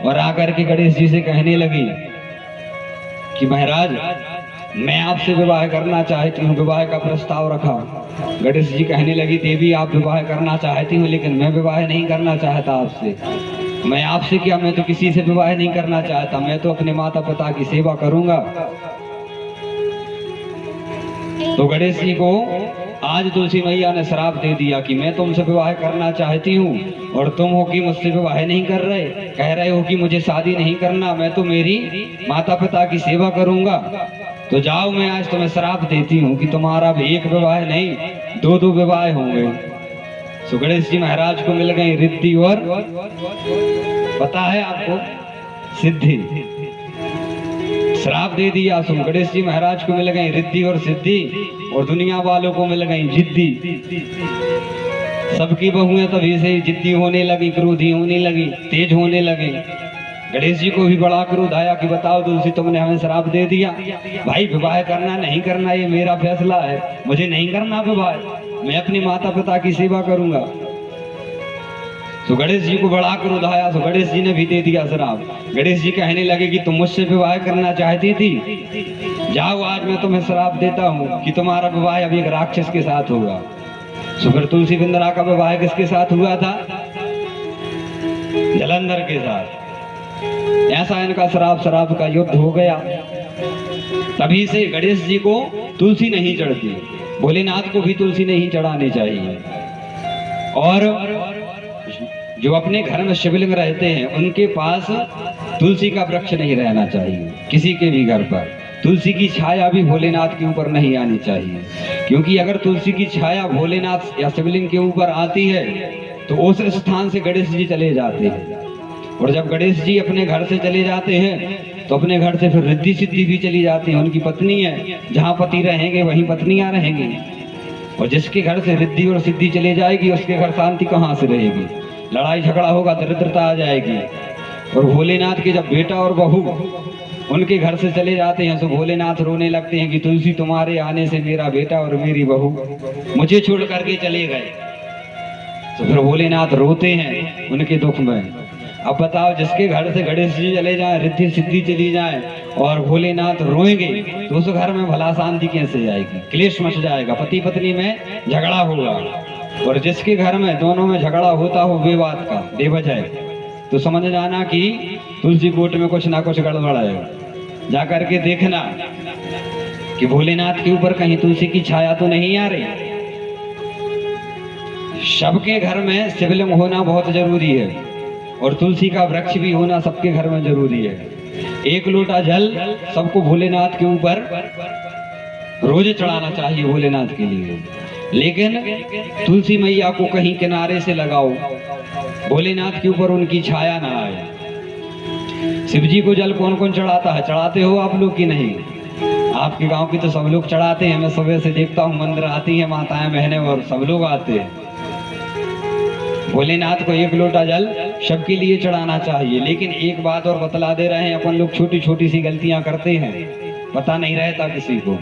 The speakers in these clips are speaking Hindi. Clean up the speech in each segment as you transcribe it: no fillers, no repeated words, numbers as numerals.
और आकर के गणेश जी से कहने लगी कि महाराज मैं आपसे विवाह करना चाहती हूँ, विवाह का प्रस्ताव रखा। गणेश जी कहने लगी देवी आप विवाह करना चाहती हूँ लेकिन मैं विवाह नहीं करना चाहता आपसे। मैं आपसे क्या, मैं तो किसी से विवाह नहीं करना चाहता, मैं तो अपने माता पिता की सेवा करूंगा। तो गणेश जी को आज तुलसी मैया ने श्राप दे दिया कि मैं तुमसे विवाह करना चाहती हूँ और तुम हो कि मुझसे विवाह नहीं कर रहे, कह रहे हो कि मुझे शादी नहीं करना, मैं तो मेरी माता पिता की सेवा करूंगा। तो जाओ मैं आज तुम्हें श्राप देती हूँ कि तुम्हारा भी एक विवाह नहीं दो दो विवाह होंगे। तो गणेश जी महाराज को मिल गई रिद्धि और पता है आपको सिद्धि। श्राप दे दिया सो गणेश जी महाराज को मिल गई रिद्धि और सिद्धि और दुनिया वालों को मिल गई जिद्दी। सबकी बहुएं तभी से जिद्दी होने लगी, क्रोधी होने लगी, तेज होने लगी। गणेश जी को भी बड़ा क्रोध आया कि बताओ तुलसी तुमने हमें श्राप दे दिया, भाई विवाह करना नहीं करना ये मेरा फैसला है, मुझे नहीं करना विवाह, मैं अपनी माता पिता की सेवा करूंगा। तो गणेश जी को बड़ा क्रोध आया तो गणेश जी ने भी दे दिया श्राप। गणेश जी कहने लगे कि तुम मुझसे विवाह करना चाहती थी, जाओ आज मैं तुम्हें श्राप देता हूँ कि तुम्हारा विवाह अभी एक राक्षस के साथ होगा। तो फिर तुलसी बिंद्रा का विवाह किसके साथ हुआ था? जलंधर के साथ। ऐसा इनका श्राप का युद्ध हो गया। तभी से गणेश जी को तुलसी नहीं चढ़ती, भोलेनाथ को भी तुलसी नहीं चढ़ानी चाहिए। और जो अपने घर में शिवलिंग रहते हैं उनके पास तुलसी का वृक्ष नहीं रहना चाहिए। किसी के भी घर पर तुलसी की छाया भी भोलेनाथ के ऊपर नहीं आनी चाहिए, क्योंकि अगर तुलसी की छाया भोलेनाथ या शिवलिंग के ऊपर आती है तो उस स्थान से गणेश जी चले जाते हैं। और जब गणेश जी अपने घर से चले जाते हैं तो अपने घर से फिर रिद्धि सिद्धि भी चली जाती है। उनकी पत्नी है, जहाँ पति रहेंगे वहीं पत्नियां रहेंगी। और जिसके घर से रिद्धि और सिद्धि चली जाएगी उसके घर शांति कहाँ से रहेगी? लड़ाई झगड़ा होगा, दरिद्रता आ जाएगी। और भोलेनाथ के जब बेटा और बहू उनके घर से चले जाते हैं तो भोलेनाथ रोने लगते हैं कि तुलसी तुम्हारे आने से मेरा बेटा और मेरी बहू मुझे छोड़ करके चले गए। तो फिर भोलेनाथ रोते हैं उनके दुख में। अब बताओ जिसके घर से गणेश जी चले जाए, रिद्धि सिद्धि चली जाए और भोलेनाथ रोएंगे तो उस घर में भला शांति कैसे आएगी? क्लेश मच जाएगा, पति पत्नी में झगड़ा होगा। और जिसके घर में दोनों में झगड़ा होता हो बेबात का, बेवजह, तो समझ जाना कि तुलसी कोट में कुछ ना कुछ गड़बड़ है। जा करके देखना कि भोलेनाथ के ऊपर कहीं तुलसी की छाया तो नहीं आ रही। सबके घर में शिवलिंग होना बहुत जरूरी है और तुलसी का वृक्ष भी होना सबके घर में जरूरी है। एक लोटा जल सबको भोलेनाथ के ऊपर रोज चढ़ाना चाहिए भोलेनाथ के लिए। लेकिन तुलसी मैया को कहीं किनारे से लगाओ, भोलेनाथ के ऊपर उनकी छाया ना आए। शिव जी को जल कौन कौन चढ़ाता है? चढ़ाते हो आप लोग की नहीं? आपके गांव की तो सब लोग चढ़ाते हैं। मैं सुबह से देखता हूँ मंदिर आती है माताएं बहनें और सब लोग आते हैं। भोलेनाथ को एक लोटा जल सबके लिए चढ़ाना चाहिए। लेकिन एक बात और बतला दे रहे हैं, अपन लोग छोटी छोटी सी गलतियां करते हैं, पता नहीं रहता किसी को।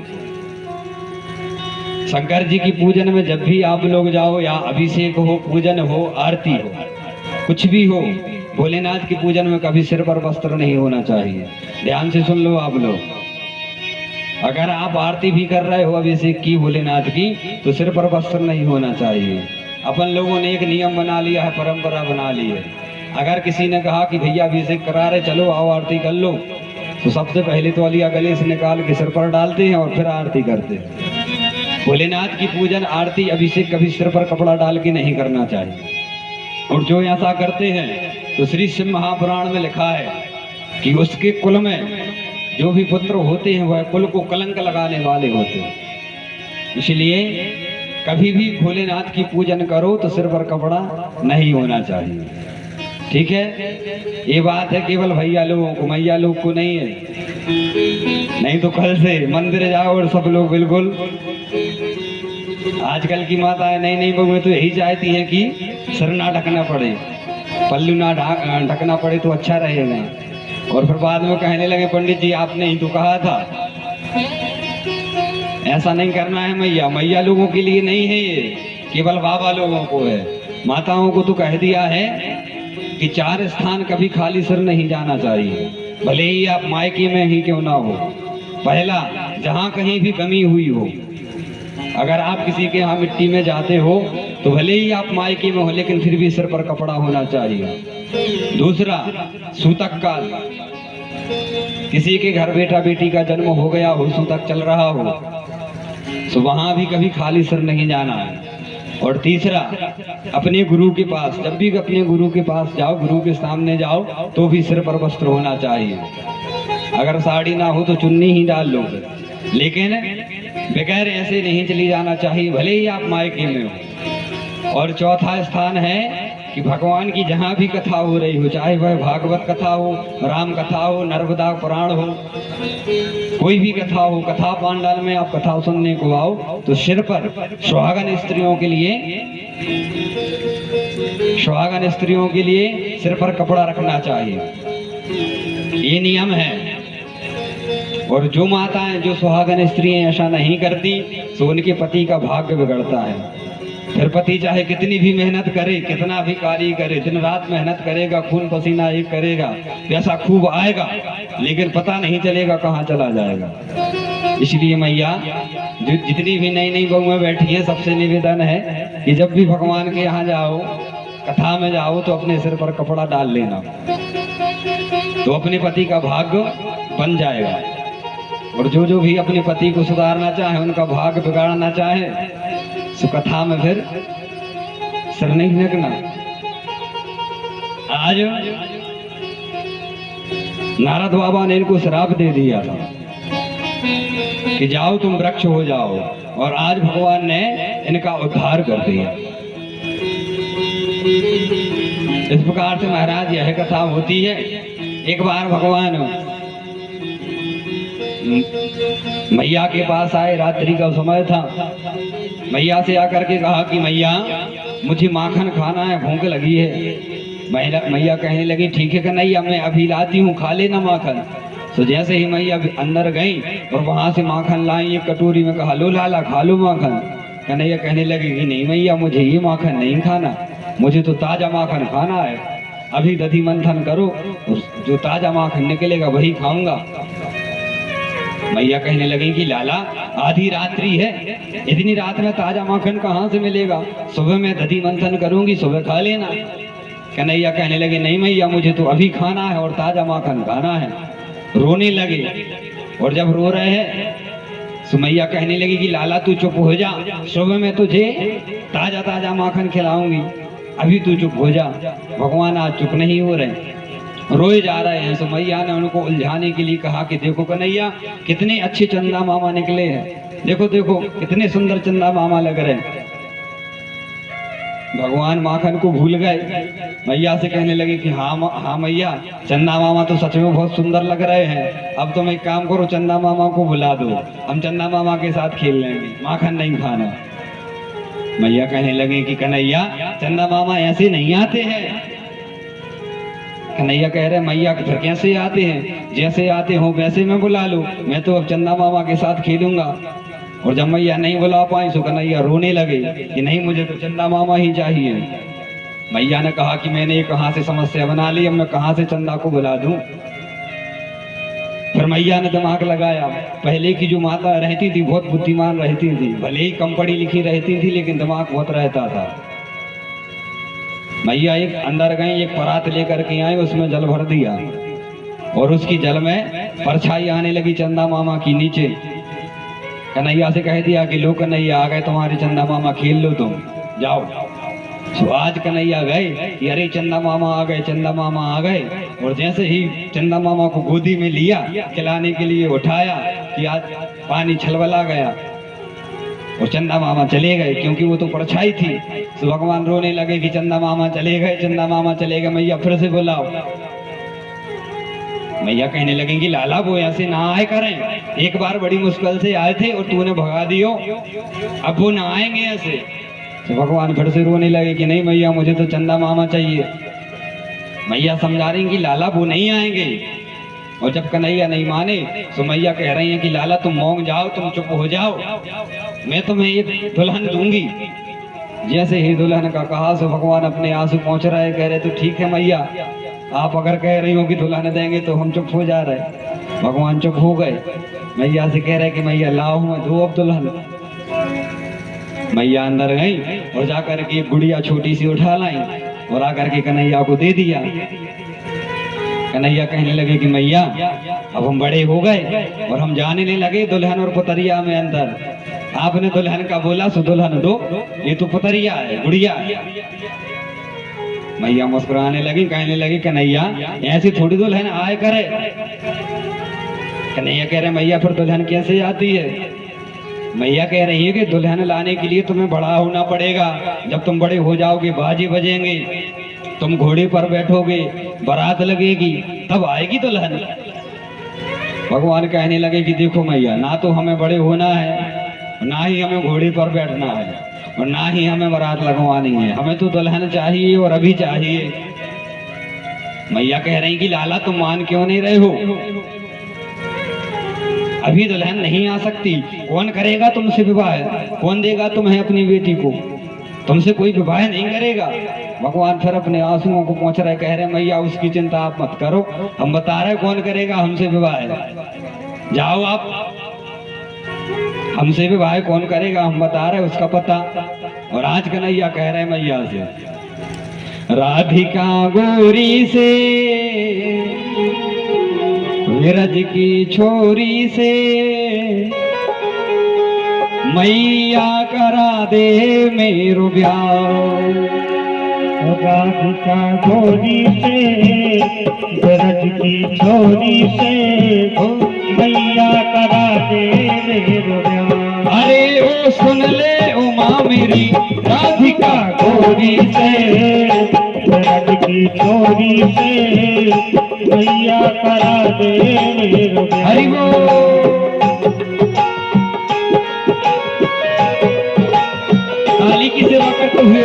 शंकर जी की पूजन में जब भी आप लोग जाओ, या अभिषेक हो, पूजन हो, आरती हो, कुछ भी हो, भोलेनाथ की पूजन में कभी सिर पर वस्त्र नहीं होना चाहिए। ध्यान से सुन लो आप लोग। अगर आप आरती भी कर रहे हो अभिषेक की भोलेनाथ की, तो सिर पर वस्त्र नहीं होना चाहिए। अपन लोगों ने एक नियम बना लिया है, परंपरा बना ली है। अगर किसी ने कहा कि भैया अभिषेक करा रहे, चलो आओ आरती कर लो, तो सबसे पहले तो अलिया गले से निकाल के सिर पर डालते हैं और फिर आरती करते हैं। भोलेनाथ की पूजन, आरती, अभिषेक कभी सिर पर कपड़ा डाल के नहीं करना चाहिए। और जो ऐसा करते हैं तो श्री शिव महापुराण में लिखा है कि उसके कुल में जो भी पुत्र होते हैं वह कुल को कलंक लगाने वाले होते हैं। इसलिए कभी भी भोलेनाथ की पूजन करो तो सिर पर कपड़ा नहीं होना चाहिए। ठीक है, ये बात है केवल भैया लोगों को, मैया लोग को नहीं है। नहीं तो कल से मंदिर जाओ और सब लोग बिल्कुल, आजकल की माताएं नई नई बहुएं तो यही चाहती हैं कि सिर ना ढकना पड़े, पल्लू ना ढकना पड़े तो अच्छा रहेगा। और फिर बाद में कहने लगे पंडित जी आपने ही तो कहा था। ऐसा नहीं करना है मैया, मैया लोगों के लिए नहीं है ये, केवल बाबा लोगों को है। माताओं को तो कह दिया है कि 4 स्थान कभी खाली सिर नहीं जाना चाहिए, भले ही आप मायके में ही क्यों ना हो। पहला, जहां कहीं भी कमी हुई हो, अगर आप किसी के यहाँ मिट्टी में जाते हो तो भले ही आप मायके में हो लेकिन फिर भी सिर पर कपड़ा होना चाहिए। दूसरा, सूतक काल, किसी के घर बेटा बेटी का जन्म हो गया हो, सूतक चल रहा हो, तो वहां भी कभी खाली सिर नहीं जाना है। और तीसरा, अपने गुरु के पास, जब भी अपने गुरु के पास जाओ, गुरु के सामने जाओ, तो भी सिर पर वस्त्र होना चाहिए। अगर साड़ी ना हो तो चुन्नी ही डाल लो, लेकिन बगैर ऐसे नहीं चली जाना चाहिए, भले ही आप मायके में हो। और चौथा स्थान है कि भगवान की जहाँ भी कथा हो रही हो, चाहे वह भागवत कथा हो, राम कथा हो, नर्मदा पुराण हो, कोई भी कथा हो, कथा पांडाल में आप कथा सुनने को आओ, तो सिर पर सुहागन स्त्रियों के लिए सिर पर कपड़ा रखना चाहिए, ये नियम है। और जो माताएं, जो सुहागन स्त्रियां ऐसा नहीं करती तो उनके पति का भाग्य बिगड़ता है। फिर पति चाहे कितनी भी मेहनत करे, कितना भी कार्य करे, दिन रात मेहनत करेगा, खून पसीना एक करेगा, पैसा खूब आएगा, लेकिन पता नहीं चलेगा कहाँ चला जाएगा। इसलिए मैया, जो जितनी भी नई नई बहुएं बैठी हैं, सबसे निवेदन है कि जब भी भगवान के यहाँ जाओ, कथा में जाओ, तो अपने सिर पर कपड़ा डाल लेना, तो अपने पति का भाग्य बन जाएगा। और जो जो भी अपने पति को सुधारना चाहे, उनका भाग्य बिगाड़ना चाहे, तो कथा में फिर सिर नहीं रखना। आज नारद बाबा ने इनको श्राप दे दिया था कि जाओ तुम वृक्ष हो जाओ, और आज भगवान ने इनका उद्धार कर दिया। इस प्रकार से महाराज यह कथा होती है। एक बार भगवान मैया के पास आए, रात्रि का समय था। मैया से आकर के कहा कि मैया, मुझे माखन खाना है, भूख लगी है। मैया कहने लगी, ठीक है कन्हैया, मैं अभी लाती हूँ, खा लेना माखन। तो जैसे ही मैया अंदर गई और वहां से माखन लाई एक कटोरी में, कहा लो लाला खा लो माखन। कन्हैया कहने लगी कि नहीं मैया, मुझे ये माखन नहीं खाना, मुझे तो ताजा माखन खाना है। अभी दधी मंथन करो, जो ताजा माखन निकलेगा वही खाऊंगा। मैया कहने लगी कि लाला, आधी रात्रि है, इतनी रात में ताजा माखन कहाँ से मिलेगा, सुबह में दधी मंथन करूंगी, सुबह खा लेना। कन्हैया कहने लगे, नहीं मैया, मुझे तो अभी खाना है और ताजा माखन खाना है। रोने लगे, और जब रो रहे हैं तो मैया कहने लगी कि लाला तू चुप हो जा, सुबह में तुझे ताजा ताजा माखन खिलाऊंगी, अभी तू चुप हो जा। भगवान आज चुप नहीं हो रहे, रोए जा रहे हैं। तो मैया ने उनको उलझाने के लिए कहा कि देखो कन्हैया, कितने अच्छे चंदा मामा निकले हैं, देखो देखो कितने सुंदर चंदा मामा लग रहे हैं। भगवान माखन को भूल गए। मैया से कहने लगे कि हाँ मैया, चंदा मामा तो सच में बहुत सुंदर लग रहे हैं। अब तुम एक काम करो, चंदा मामा को बुला दो, हम चंदा मामा के साथ खेल लेंगे, माखन नहीं खाना। मैया कहने लगे कि कन्हैया, चंदा मामा ऐसे नहीं आते हैं। कन्हैया कह रहे, मैया फिर कैसे आते हैं, जैसे आते हो वैसे मैं बुला लो, मैं तो अब चंदा मामा के साथ खेलूंगा। और जब मैया नहीं बुला पाई तो कन्हैया रोने लगे कि नहीं, मुझे तो चंदा मामा ही चाहिए। मैया ने कहा कि मैंने कहाँ से समस्या बना ली, अब मैं कहाँ से चंदा को बुला दूं। फिर मैया ने दिमाग लगाया। पहले की जो माता रहती थी बहुत बुद्धिमान रहती थी, भले ही कम पढ़ी लिखी रहती थी लेकिन दिमाग बहुत रहता था। मैया एक अंदर गई, एक परात लेकर के आई, उसमें जल भर दिया और उसकी जल में परछाई आने लगी चंदा मामा की नीचे। कन्हैया से कह दिया कि लो कन्हैया, आ गए तुम्हारे चंदा मामा, खेल लो तुम, जाओ। तो आज कन्हैया गए कि अरे चंदा मामा आ गए, चंदा मामा आ गए। और जैसे ही चंदा मामा को गोदी में लिया, खिलाने के लिए उठाया कि आज पानी छलबला गया और चंदा मामा चले गए, क्योंकि वो तो परछाई थी। तो भगवान रोने लगे कि चंदा मामा चले गए, चंदा मामा चले गए, मैया फिर से बुलाओ। मैया कहने लगेंगी लाला वो ऐसे ना आए करें, एक बार बड़ी मुश्किल से आए थे और तूने भगा दियो, अब वो ना आएंगे ऐसे। तो भगवान फिर से रोने लगे कि नहीं मैया, मुझे तो चंदा मामा चाहिए। मैया समझा रही कि लाला वो नहीं आएंगे। और जब कन्हैया नहीं माने तो मैया कह रही हैं कि लाला तुम मौन जाओ, तुम चुप हो जाओ, मैं तुम्हें एक दुल्हन दूंगी जैसे ही दुल्हन का कहा सो भगवान अपने आंसू पहुंच रहे, कह रहे तो ठीक है मैया, आप अगर कह रही हो कि दुल्हन देंगे तो हम चुप हो जा रहे। भगवान चुप हो गए। मैया से कह रहे कि मैया लाओ मैं दो अब दुल्हन। मैया अंदर गई और जाकर के एक गुड़िया छोटी सी उठा लाई और आकर के कन्हैया को दे दिया। कन्हैया कहने लगे कि मैया अब हम बड़े हो गए और हम जाने नहीं लगे दुल्हन और पुतरिया में अंदर। आपने दुल्हन का बोला सो दुल्हन दो, ये तो पुतरिया है, गुड़िया है। मैया मुस्कुराने लगी, कहने लगी कन्हैया ऐसी थोड़ी दुल्हन आए करे। कन्हैया कह रहे मैया फिर दुल्हन कैसे आती है? मैया कह रही है कि दुल्हन लाने के लिए तुम्हें बड़ा होना पड़ेगा। जब तुम बड़े हो जाओगे बाजी बजेंगे, तुम घोड़े पर बैठोगे, बारात लगेगी, तब आएगी दुल्हन। भगवान कहने लगे कि देखो मैया, ना तो हमें बड़े होना है, ना ही हमें घोड़े पर बैठना है, और ना ही हमें बारात लगवानी है। हमें तो दुल्हन चाहिए और अभी चाहिए। मैया कह रही कि लाला तुम मान क्यों नहीं रहे हो? अभी दुल्हन नहीं आ सकती। कौन करेगा तुमसे विवाह? कौन देगा तुम्हें अपनी बेटी को? तुमसे कोई विवाह नहीं करेगा। भगवान फिर अपने आंसुओं को पहुंच रहे, कह रहे मैया उसकी चिंता आप मत करो, हम बता रहे कौन करेगा हमसे विवाह। जाओ आप, हमसे विवाह कौन करेगा हम बता रहे उसका पता। और आज कन्हैया कह रहे मैया से, राधिका गोरी से विरज की छोरी से मैया करा दे मेरो ब्याह। राधिका गोरी से विरज की छोरी से मैया करा दे मेरो ब्याह। अरे ओ सुन ले उमा मेरी राधिका गोरी से विरज की छोरी से मैया करा दे मेरो ब्याह। हरि बोल। काली की सेवा करते हुए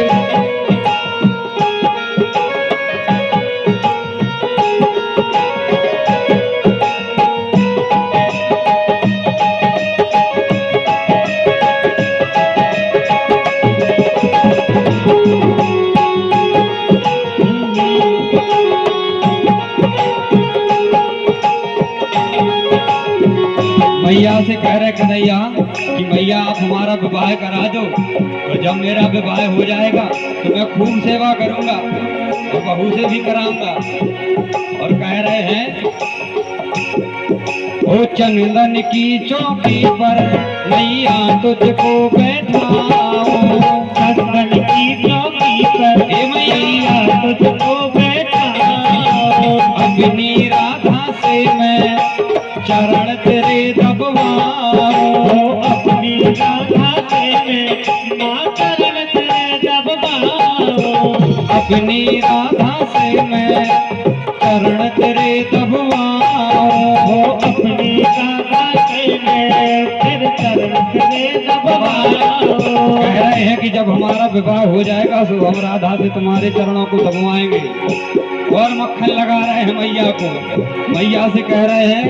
मैया से कह रहे कन्हैया कि मैया आप हमारा विवाह करा दो, और जब मेरा विवाह हो जाएगा तो मैं खूब सेवा करूंगा और बहू से भी कराऊंगा। और कह रहे हैं, ओ चंदन की चौकी पर मैया तुझको बैठाऊं। चंदन की चौकी पर मैया तुझको बैठाऊं। अपनी राधा से मैं चरण तेरे दबवाऊं। अपनी राधा से मैं मां चरण तेरे दबवाऊं। अपनी राधा से मैं चरण तेरे दबवाऊं। अपनी राधा से मैं फिर चरण तेरे दबवाऊं। कह रहे हैं कि जब हमारा विवाह हो जाएगा तो हम राधा से तुम्हारे चरणों को दबवाएंगे और मक्खन लगा रहे हैं मैया को। मैया से कह रहे हैं,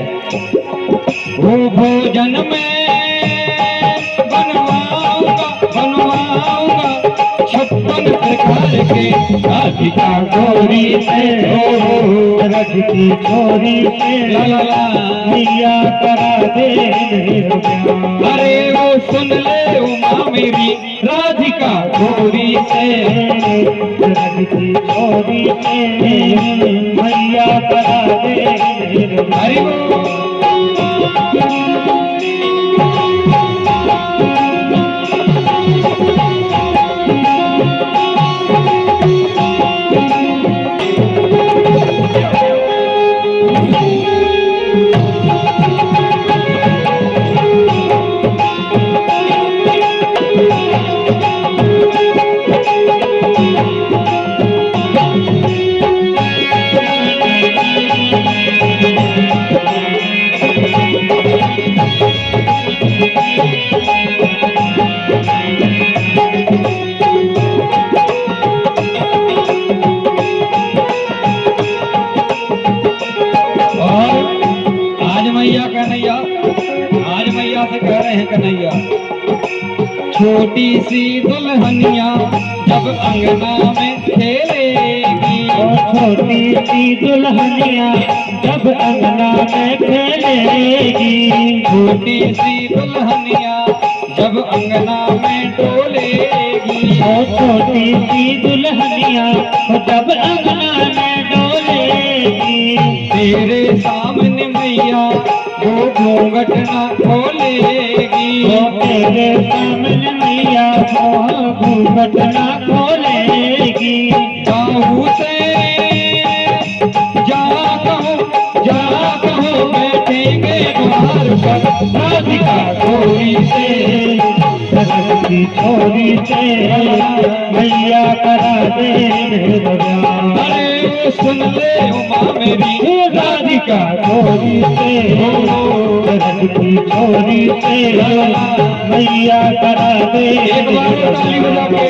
वो भोजन में बनवाऊंगा 56 प्रकार के राधिका गोरी से रज की छोरी से मैया करा दे मेरो ब्याह। अरे वो सुन ले उमा मेरी राधिका गोरी से रज की छोरी से मैया करा दे मेरो ब्याह। हरि बोल। मैया कन्हैया, आज मैया से कह रहे हैं कन्हैया छोटी सी दुल्हनिया जब अंगना में खेलेगी, छोटी सी दुल्हनिया जब अंगना में खेलेगी, छोटी सी दुल्हनिया जब अंगना में डोलेगी, छोटी सी दुल्हनिया जब अंगना में डोलेगी, तेरे सामने मैया वो घूंघट न खोलेगी, तेरे सामने मैया वो घूंघट न खोलेगी, बाहू से जा कहो बैठेंगे द्वार पर, राधिका गोरी से की छोरी से मैया करा दे मेरा ब्याह। अरे सुन ले उमा मेरी राधिका छोरी से की छोरी से मैया करा दे एक बार ताली बजा के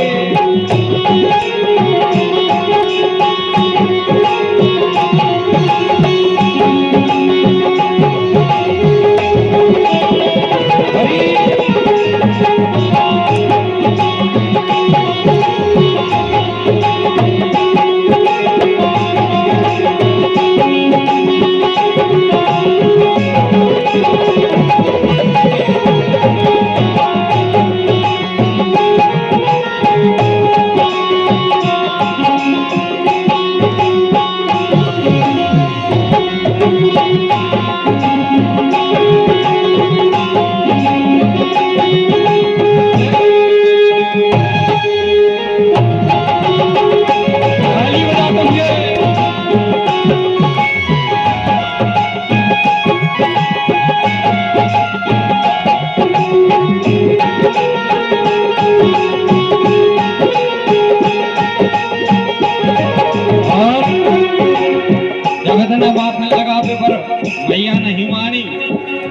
मैया नहीं मानी।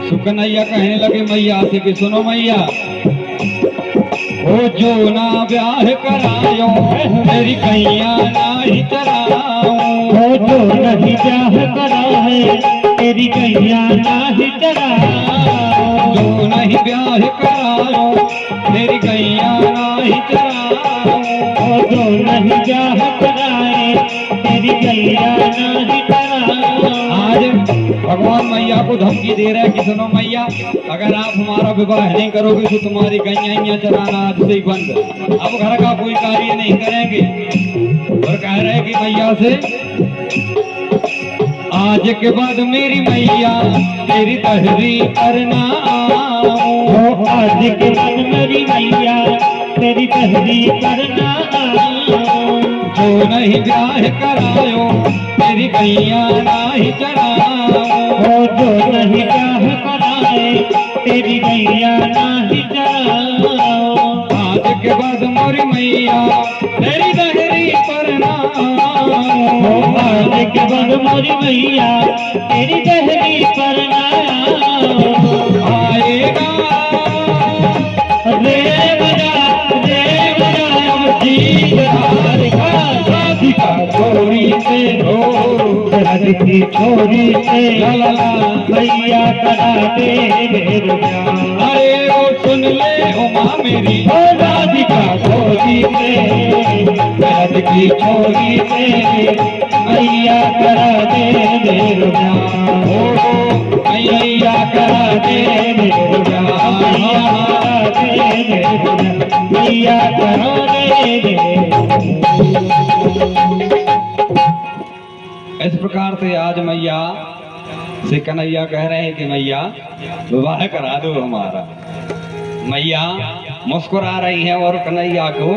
सुकनैया कहने लगे मैया से कि सुनो मैया, ओ जो ना ब्याह करायो मेरी कैया नाही चराऊं, हो जो नहीं ब्याह करा है तेरी कैया नाही चराऊं, जो नहीं ब्याह करायो मेरी कैया नाही चराऊं, हो जो नहीं ब्याह कराए तेरी कैया नाही चराऊं। आज भगवान मैया को धमकी दे रहा है कि सुनो मैया, अगर आप हमारा विवाह नहीं करोगे तो तुम्हारी गैया चराना आज से ही बंद, अब घर का कोई कार्य नहीं करेंगे। और कह रहे कि मैया से आज के बाद मेरी मैया तेरी तहरी करना आऊं, आज के बाद मेरी मैया तेरी तहरी करना आऊं, जो नहीं ब्याह करायो तेरी गैया नाही चराऊं, हो जो नहीं ब्याह कराए तेरी गैया नाही चराऊं। आज के बाद मोरी मैया तेरी तहरी करना हो आज के बाद मोरी मैया तेरी तहरी करना आएगा राधिका छोरी से की छोरी से मैया करा दे मेरे ब्याह। अरे ओ सुन ले उमा मेरी ओ राधिका छोरी से की छोरी से मैया करा दे मेरे ब्याह। ओ मैया करा दे मेरे ब्याह मैया करा दे। इस प्रकार से आज मैया से कन्हैया कह रहे हैं कि मैया विवाह करा दो हमारा। मैया मुस्कुरा रही है और कन्हैया को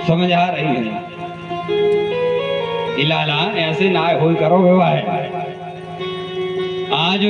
समझा रही है, लाला ऐसे ना हो करो विवाह। आज